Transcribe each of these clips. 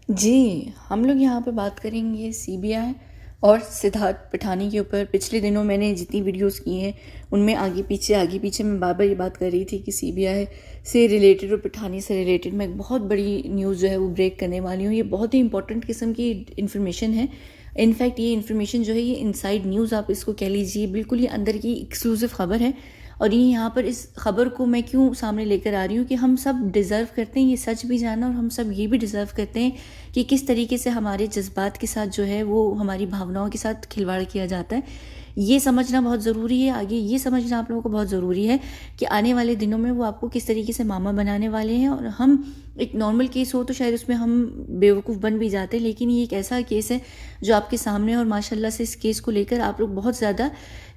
जी, हम लोग यहाँ पे बात करेंगे सीबीआई और सिद्धार्थ पिठानी के ऊपर। पिछले दिनों मैंने जितनी वीडियोस की हैं उनमें आगे पीछे मैं बार बार ये बात कर रही थी कि सीबीआई से रिलेटेड और पिठानी से रिलेटेड मैं एक बहुत बड़ी न्यूज़ जो है वो ब्रेक करने वाली हूँ। ये बहुत ही इंपॉर्टेंट किस्म की इन्फॉर्मेशन है। इनफैक्ट ये इन्फॉर्मेशन जो है ये इनसाइड न्यूज़ आप इसको कह लीजिए, बिल्कुल ये अंदर की एक्सक्लूसिव खबर है। और ये यहाँ पर इस खबर को मैं क्यों सामने लेकर आ रही हूँ कि हम सब डिज़र्व करते हैं ये सच भी जानना, और हम सब ये भी डिज़र्व करते हैं कि किस तरीके से हमारे जज्बात के साथ जो है वो हमारी भावनाओं के साथ खिलवाड़ किया जाता है। ये समझना बहुत ज़रूरी है। आगे ये समझना आप लोगों को बहुत ज़रूरी है कि आने वाले दिनों में वो आपको किस तरीके से मामा बनाने वाले हैं। और हम एक नॉर्मल केस हो तो शायद उसमें हम बेवकूफ़ बन भी जाते हैं, लेकिन ये एक ऐसा केस है जो आपके सामने है और माशाल्लाह से इस केस को लेकर आप लोग बहुत ज़्यादा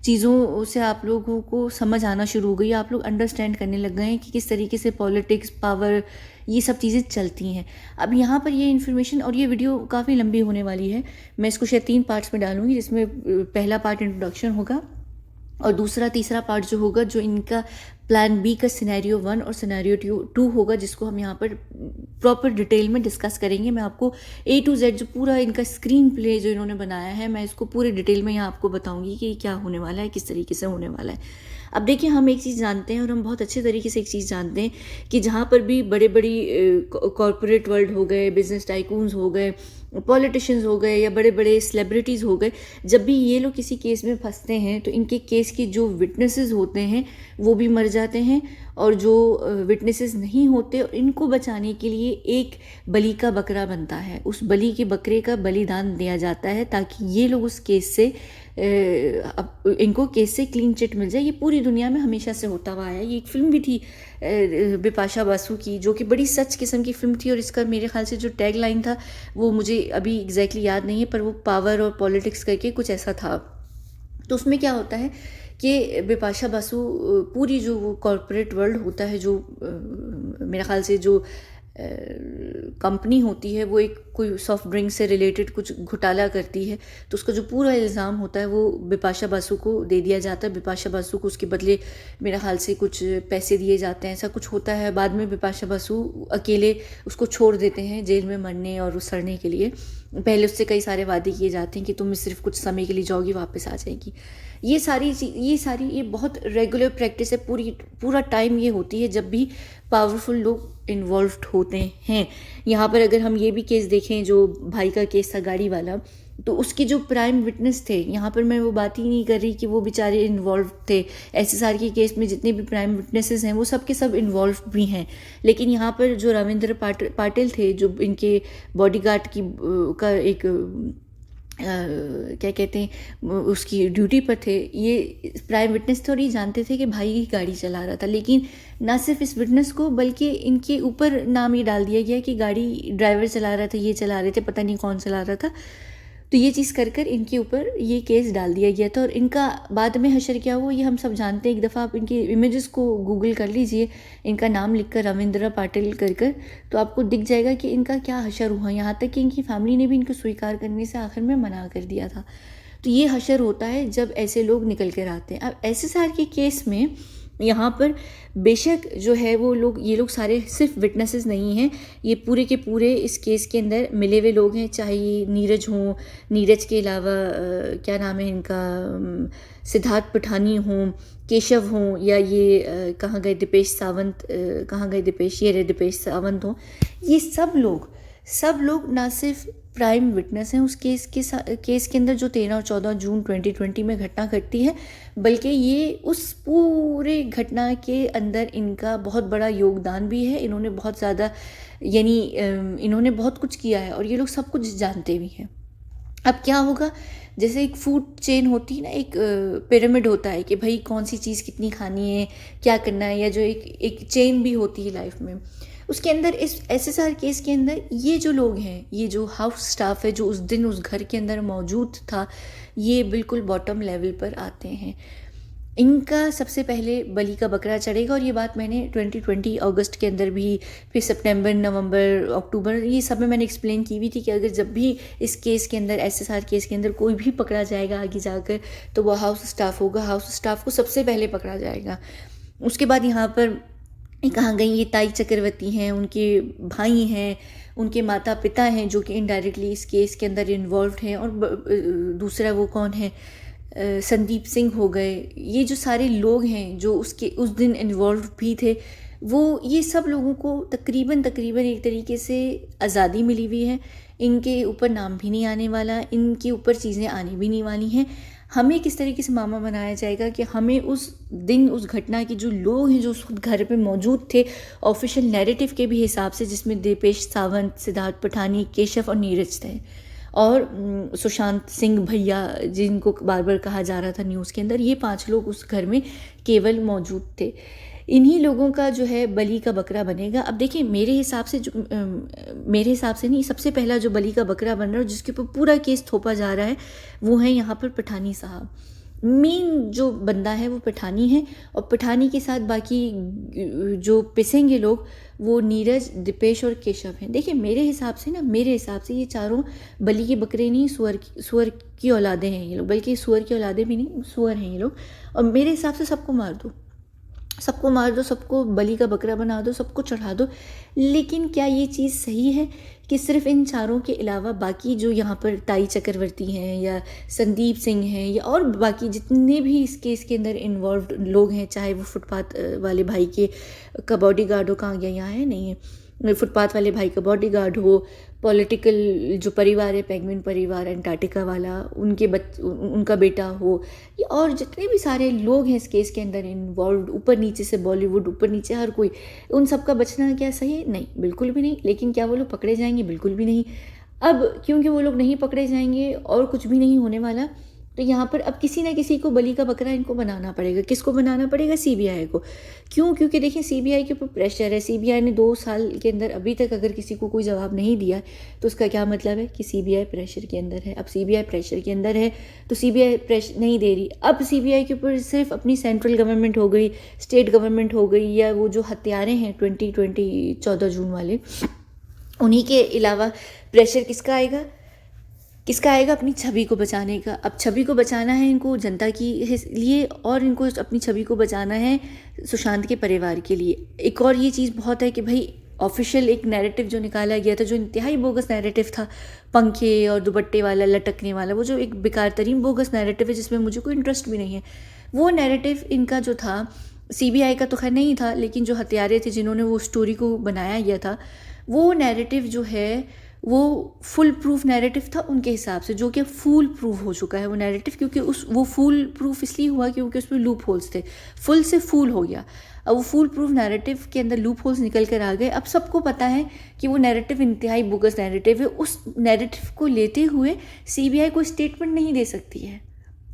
चीज़ों से आप लोगों को समझ आना शुरू हो गई। आप लोग अंडरस्टैंड करने लग गए हैं कि किस तरीके से पॉलिटिक्स, पावर, ये सब चीज़ें चलती हैं। अब यहाँ पर ये इन्फॉर्मेशन और ये वीडियो काफ़ी लंबी होने वाली है। मैं इसको शायद 3 पार्ट्स में डालूँगी, जिसमें पहला पार्ट इंट्रोडक्शन होगा और दूसरा तीसरा पार्ट जो होगा जो इनका प्लान बी का सिनेरियो 1 और सिनेरियो 2 होगा, जिसको हम यहाँ पर प्रॉपर डिटेल में डिस्कस करेंगे। मैं आपको A to Z जो पूरा इनका स्क्रीन प्ले जो इन्होंने बनाया है, मैं इसको पूरे डिटेल में यहाँ आपको बताऊंगी कि क्या होने वाला है, किस तरीके से होने वाला है। अब देखिए, हम एक चीज़ जानते हैं और हम बहुत अच्छे तरीके से एक चीज़ जानते हैं कि जहाँ पर भी बड़े बड़ी कॉरपोरेट वर्ल्ड हो गए, बिजनेस टाइकून्स हो गए, पॉलिटिशियंस हो गए या बड़े बड़े सेलिब्रिटीज़ हो गए, जब भी ये लोग किसी केस में फंसते हैं तो इनके केस के जो विटनेसेस होते हैं वो भी मर जाते हैं, और जो विटनेसेस नहीं होते इनको बचाने के लिए एक बलि का बकरा बनता है। उस बलि के बकरे का बलिदान दिया जाता है ताकि ये लोग उस केस से इनको केस से क्लीन चिट मिल जाए। ये पूरी दुनिया में हमेशा से होता हुआ है। ये एक फिल्म भी थी बिपाशा बासु की, जो कि बड़ी सच किस्म की फिल्म थी, और इसका मेरे ख्याल से जो टैग लाइन था वो मुझे अभी एग्जैक्टली याद नहीं है, पर वो पावर और पॉलिटिक्स करके कुछ ऐसा था। तो उसमें क्या होता है कि बिपाशा बासु पूरी जो वो कॉरपोरेट वर्ल्ड होता है, जो मेरे ख्याल से जो कंपनी होती है वो एक कोई सॉफ्ट ड्रिंक से रिलेटेड कुछ घोटाला करती है, तो उसका जो पूरा इल्ज़ाम होता है वो बिपाशा बासु को दे दिया जाता है। बिपाशा बासु को उसके बदले मेरा ख्याल से कुछ पैसे दिए जाते हैं, ऐसा कुछ होता है। बाद में बिपाशा बासु अकेले उसको छोड़ देते हैं जेल में मरने और सड़ने के लिए। पहले उससे कई सारे वादे किए जाते हैं कि तुम सिर्फ कुछ समय के लिए जाओगी, वापस आ जाएगी। ये बहुत रेगुलर प्रैक्टिस है। पूरा टाइम ये होती है जब भी पावरफुल लोग इन्वॉल्व्ड होते हैं। यहाँ पर अगर हम ये भी केस देखें, जो भाई का केस था गाड़ी वाला, तो उसके जो प्राइम विटनेस थे, यहाँ पर मैं वो बात ही नहीं कर रही कि वो बेचारे इन्वॉल्व थे। SSR के केस में जितने भी प्राइम विटनेसेस हैं वो सब के सब इन्वॉल्व भी हैं, लेकिन यहाँ पर जो रविंद्र पाटिल थे, जो इनके बॉडीगार्ड की का एक क्या कहते हैं उसकी ड्यूटी पर थे, ये प्राइम विटनेस थे और ये जानते थे कि भाई ही गाड़ी चला रहा था। लेकिन ना सिर्फ इस विटनेस को बल्कि इनके ऊपर नाम ये डाल दिया गया कि गाड़ी ड्राइवर चला रहा था, ये चला रहे थे, पता नहीं कौन चला रहा था। तो ये चीज़ कर कर इनके ऊपर ये केस डाल दिया गया था। और इनका बाद में हशर क्या हुआ ये हम सब जानते हैं। एक दफ़ा आप इनकी इमेजेस को गूगल कर लीजिए, इनका नाम लिखकर रविंद्र पाटिल कर कर, तो आपको दिख जाएगा कि इनका क्या हशर हुआ। यहाँ तक कि इनकी फैमिली ने भी इनको स्वीकार करने से आखिर में मना कर दिया था। तो ये हशर होता है जब ऐसे लोग निकल कर आते हैं। अब SSR के केस में यहाँ पर बेशक जो है वो लोग, ये लोग सारे सिर्फ विटनेसेस नहीं हैं, ये पूरे के पूरे इस केस के अंदर मिले हुए लोग हैं। चाहे ये नीरज हों, नीरज के अलावा क्या नाम है इनका, सिद्धार्थ पिठानी हों, केशव हों, या ये कहाँ गए दीपेश सावंत, कहाँ गए दीपेश, ये रहे दीपेश सावंत हों। ये सब लोग ना सिर्फ प्राइम विटनेस हैं उस केस के अंदर जो 13 और 14 जून 2020 में घटना घटती है, बल्कि ये उस पूरे घटना के अंदर इनका बहुत बड़ा योगदान भी है। इन्होंने बहुत ज़्यादा यानी इन्होंने बहुत कुछ किया है और ये लोग सब कुछ जानते भी हैं। अब क्या होगा, जैसे एक फूड चेन होती है ना, एक पिरामिड होता है कि भाई कौन सी चीज़ कितनी खानी है, क्या करना है, या जो एक चेन भी होती है लाइफ में, उसके अंदर इस SSR केस के अंदर ये जो लोग हैं, ये जो हाउस स्टाफ है जो उस दिन उस घर के अंदर मौजूद था, ये बिल्कुल बॉटम लेवल पर आते हैं। इनका सबसे पहले बलि का बकरा चढ़ेगा। और ये बात मैंने 2020 अगस्त के अंदर भी, फिर सितंबर, नवंबर, अक्टूबर, ये सब में मैंने एक्सप्लेन की भी थी कि अगर जब भी इस केस के अंदर, SSR केस के अंदर कोई भी पकड़ा जाएगा आगे जाकर, तो वो हाउस स्टाफ होगा। हाउस स्टाफ को सबसे पहले पकड़ा जाएगा। उसके बाद यहाँ पर ये कहाँ गई, ये ताई चक्रवर्ती हैं, उनके भाई हैं, उनके माता पिता हैं जो कि इनडायरेक्टली इस केस के अंदर इन्वॉल्व हैं, और दूसरा वो कौन है, संदीप सिंह हो गए। ये जो सारे लोग हैं जो उस दिन इन्वॉल्व भी थे, वो ये सब लोगों को तकरीबन तकरीबन एक तरीके से आज़ादी मिली हुई है। इनके ऊपर नाम भी नहीं आने वाला, इनके ऊपर चीज़ें आने भी नहीं वाली हैं। हमें किस तरीके से मामा बनाया जाएगा कि हमें उस दिन उस घटना के जो लोग हैं जो उस वक्त घर पे मौजूद थे, ऑफिशियल नैरेटिव के भी हिसाब से, जिसमें दीपेश सावंत, सिद्धार्थ पठानी, केशव और नीरज थे, और सुशांत सिंह भैया जिनको बार बार कहा जा रहा था न्यूज़ के अंदर, ये 5 लोग उस घर में केवल मौजूद थे। इन्हीं लोगों का जो है बलि का बकरा बनेगा। अब देखिए मेरे हिसाब से मेरे हिसाब से नहीं, सबसे पहला जो बलि का बकरा बन रहा है जिसके ऊपर पूरा केस थोपा जा रहा है वो है यहाँ पर पठानी साहब। मेन जो बंदा है वो पठानी है, और पठानी के साथ बाकी जो पिसेंगे लोग वो नीरज, दीपेश और केशव हैं। देखिए मेरे हिसाब से ये चारों बलि के बकरे नहीं, सुअर की औलादे हैं ये लोग, बल्कि सुअर की औलादे भी नहीं, सुअर हैं ये लोग। और मेरे हिसाब से सबको मार दो, सबको बलि का बकरा बना दो, सबको चढ़ा दो। लेकिन क्या ये चीज़ सही है कि सिर्फ इन चारों के अलावा बाकी जो यहाँ पर ताई चक्रवर्ती हैं या संदीप सिंह हैं या और बाकी जितने भी इस केस के अंदर इन्वॉल्व लोग हैं, चाहे वो फुटपाथ वाले भाई का बॉडीगार्ड हो, कहाँ गया, यहाँ है नहीं है, फुटपाथ वाले भाई का बॉडीगार्ड हो, पॉलिटिकल जो परिवार है, पेंगुइन परिवार अंटार्कटिका वाला, उनका बेटा हो, या और जितने भी सारे लोग हैं इस केस के अंदर इन्वॉल्व, ऊपर नीचे से बॉलीवुड, ऊपर नीचे हर कोई, उन सब का बचना क्या सही है? नहीं, बिल्कुल भी नहीं। लेकिन क्या वो लोग पकड़े जाएंगे? बिल्कुल भी नहीं। अब क्योंकि वो लोग नहीं पकड़े जाएंगे और कुछ भी नहीं होने वाला, तो यहाँ पर अब किसी ना किसी को बलि का बकरा इनको बनाना पड़ेगा। किसको बनाना पड़ेगा? सीबीआई को। क्यों? क्योंकि देखिए सीबीआई के ऊपर प्रेशर है। सीबीआई ने 2 साल के अंदर अभी तक अगर किसी को कोई जवाब नहीं दिया तो उसका क्या मतलब है कि सीबीआई प्रेशर के अंदर है। अब सीबीआई प्रेशर के अंदर है तो सीबीआई प्रेशर नहीं दे रही। अब सीबीआई के ऊपर सिर्फ अपनी सेंट्रल गवर्नमेंट हो गई, स्टेट गवर्नमेंट हो गई, या वो जो हत्यारे हैं 2020 14 जून वाले, उन्हीं के अलावा प्रेशर किसका आएगा? अपनी छवि को बचाने का। अब छवि को बचाना है इनको जनता की लिए, और इनको अपनी छवि को बचाना है सुशांत के परिवार के लिए। एक और ये चीज़ बहुत है कि भाई ऑफिशियल एक नैरेटिव जो निकाला गया था, जो इंतहाई बोगस नैरेटिव था, पंखे और दुपट्टे वाला, लटकने वाला, वो जो एक बेकार तरीन बोगस नैरेटिव है जिसमें मुझे कोई इंटरेस्ट भी नहीं है, वो नैरेटिव इनका जो था, सीबीआई का तो खैर नहीं था, लेकिन जो हत्यारे थे जिन्होंने वो स्टोरी को बनाया गया था, वो नैरेटिव जो है वो फुल प्रूफ नैरेटिव था उनके हिसाब से, जो कि फुल प्रूफ हो चुका है वो नैरेटिव। क्योंकि वो फुल प्रूफ इसलिए हुआ क्योंकि उसमें लूप होल्स थे, फुल से फूल हो गया। अब वो फुल प्रूफ नैरेटिव के अंदर लूप होल्स निकल कर आ गए। अब सबको पता है कि वो नैरेटिव इंतहाई बोगस नैरेटिव है। उस नैरेटिव को लेते हुए सीबीआई को स्टेटमेंट नहीं दे सकती है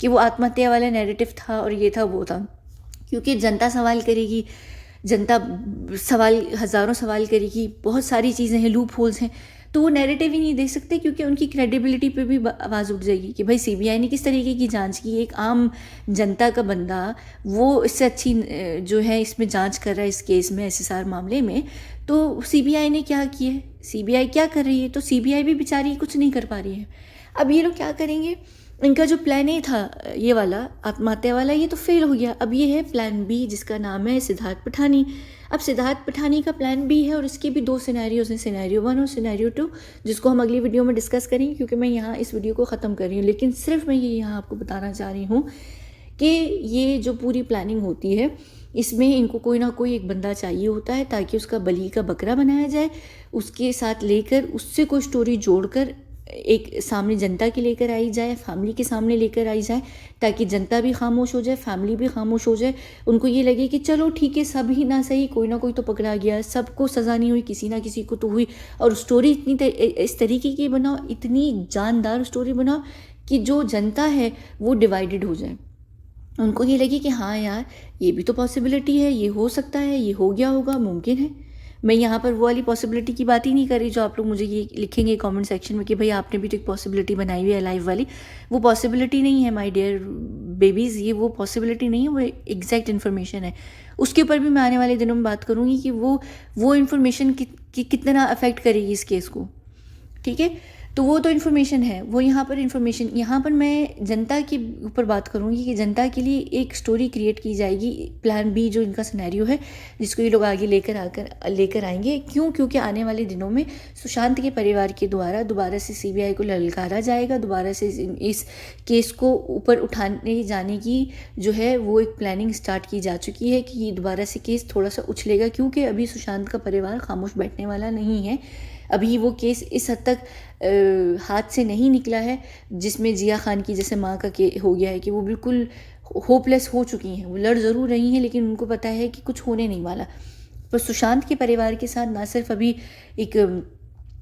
कि वो आत्महत्या वाला नैरेटिव था और ये था वो था, क्योंकि जनता सवाल करेगी, जनता हज़ारों सवाल करेगी, बहुत सारी चीज़ें हैं, लूप होल्स हैं, तो वो नैरेटिव ही नहीं दे सकते, क्योंकि उनकी क्रेडिबिलिटी पे भी आवाज़ उठ जाएगी कि भाई सीबीआई ने किस तरीके की जांच की। एक आम जनता का बंदा वो इससे अच्छी जो है इसमें जांच कर रहा है इस केस में, एसएसआर मामले में, तो सीबीआई ने क्या किया है, सीबीआई क्या कर रही है? तो सीबीआई भी बेचारी कुछ नहीं कर पा रही है। अब ये लोग क्या करेंगे? इनका जो प्लान ए था ये वाला आत्महत्या वाला, ये तो फेल हो गया। अब ये है प्लान बी जिसका नाम है सिद्धार्थ पठानी। अब सिद्धार्थ पठानी का प्लान बी है और इसके भी 2 सिनेरियोज हैं, सिनेरियो 1 और सिनेरियो 2, जिसको हम अगली वीडियो में डिस्कस करेंगे, क्योंकि मैं यहाँ इस वीडियो को ख़त्म कर रही हूँ। लेकिन सिर्फ मैं ये यहाँ आपको बताना चाह रही हूँ कि ये जो पूरी प्लानिंग होती है इसमें इनको कोई ना कोई एक बंदा चाहिए होता है ताकि उसका बलि का बकरा बनाया जाए, उसके साथ लेकर उससे कोई स्टोरी जोड़कर एक सामने जनता के लेकर आई जाए, फैमिली के सामने लेकर आई जाए, ताकि जनता भी खामोश हो जाए, फैमिली भी खामोश हो जाए, उनको ये लगे कि चलो ठीक है, सब ही ना सही, कोई ना कोई तो पकड़ा गया, सबको सज़ा नहीं हुई, किसी ना किसी को तो हुई। और स्टोरी इस तरीके की बनाओ, इतनी जानदार स्टोरी बनाओ कि जो जनता है वो डिवाइडेड हो जाए, उनको ये लगे कि हाँ यार ये भी तो पॉसिबिलिटी है, ये हो सकता है, ये हो गया होगा, मुमकिन है। मैं यहाँ पर वो वाली पॉसिबिलिटी की बात ही नहीं कर रही जो आप लोग मुझे ये लिखेंगे कमेंट सेक्शन में कि भाई आपने भी तो एक पॉसिबिलिटी बनाई हुई है लाइव वाली। वो पॉसिबिलिटी नहीं है माय डियर बेबीज़, ये वो पॉसिबिलिटी नहीं है, वो एग्जैक्ट इन्फॉर्मेशन है। उसके ऊपर भी मैं आने वाले दिनों में बात करूँगी कि वो इन्फॉर्मेशन कितना अफेक्ट करेगी इस केस को, ठीक है। तो वो तो इन्फॉर्मेशन है, वो यहाँ पर इन्फॉर्मेशन, यहाँ पर मैं जनता के ऊपर बात करूँगी कि जनता के लिए एक स्टोरी क्रिएट की जाएगी, प्लान बी जो इनका सिनेरियो है जिसको ये लोग आगे लेकर आएंगे। क्यों? क्योंकि आने वाले दिनों में सुशांत के परिवार के द्वारा दोबारा से सीबीआई को ललकारा जाएगा, दोबारा से इस केस को ऊपर उठाने जाने की जो है वो एक प्लानिंग स्टार्ट की जा चुकी है कि दोबारा से केस थोड़ा सा उछलेगा, क्योंकि अभी सुशांत का परिवार खामोश बैठने वाला नहीं है। अभी वो केस इस हद तक हाथ से नहीं निकला है जिसमें जिया खान की जैसे माँ का हो गया है कि वो बिल्कुल होपलेस हो चुकी हैं। वो लड़ ज़रूर रही हैं लेकिन उनको पता है कि कुछ होने नहीं वाला। पर सुशांत के परिवार के साथ ना सिर्फ अभी एक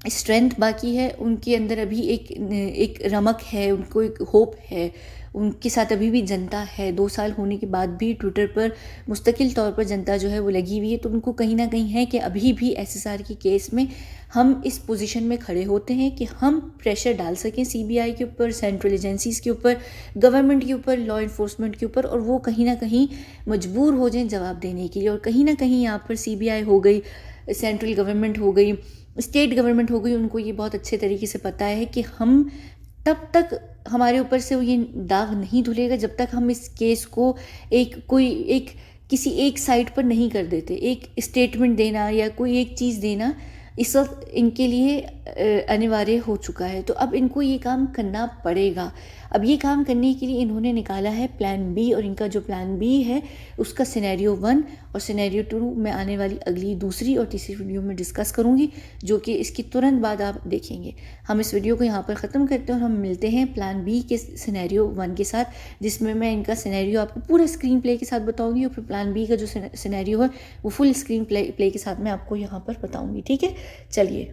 स्ट्रेंथ बाकी है, उनके अंदर अभी एक रमक है, उनको एक होप है, उनके साथ अभी भी जनता है। 2 साल होने के बाद भी ट्विटर पर मुस्तकिल तौर पर जनता जो है वो लगी हुई है। तो उनको कहीं ना कहीं है कि अभी भी एसएसआर की केस में हम इस पोजीशन में खड़े होते हैं कि हम प्रेशर डाल सकें सीबीआई के ऊपर, सेंट्रल एजेंसीज़ के ऊपर, गवर्नमेंट के ऊपर, लॉ इन्फोर्समेंट के ऊपर, और वो कहीं ना कहीं मजबूर हो जाएं जवाब देने के लिए। और कहीं ना कहीं यहाँ पर सीबीआई हो गई, सेंट्रल गवर्नमेंट हो गई, स्टेट गवर्नमेंट हो गई, उनको ये बहुत अच्छे तरीके से पता है कि हम तब तक हमारे ऊपर से ये दाग नहीं धुलेगा जब तक हम इस केस को किसी एक साइड पर नहीं कर देते। एक स्टेटमेंट देना या कोई एक चीज़ देना इस वक्त इनके लिए अनिवार्य हो चुका है। तो अब इनको ये काम करना पड़ेगा। अब ये काम करने के लिए इन्होंने निकाला है प्लान बी, और इनका जो प्लान बी है उसका सिनेरियो 1 और सिनेरियो 2 मैं आने वाली अगली दूसरी और तीसरी वीडियो में डिस्कस करूँगी, जो कि इसकी तुरंत बाद आप देखेंगे। हम इस वीडियो को यहाँ पर ख़त्म करते हैं और हम मिलते हैं प्लान बी के सिनेरियो 1 के साथ, जिसमें मैं इनका सिनेरियो आपको पूरा स्क्रीन प्ले के साथ बताऊँगी, और फिर प्लान बी का जो सिनेरियो है वो फुल स्क्रीन प्ले के साथ मैं आपको यहाँ पर बताऊँगी। ठीक है, चलिए।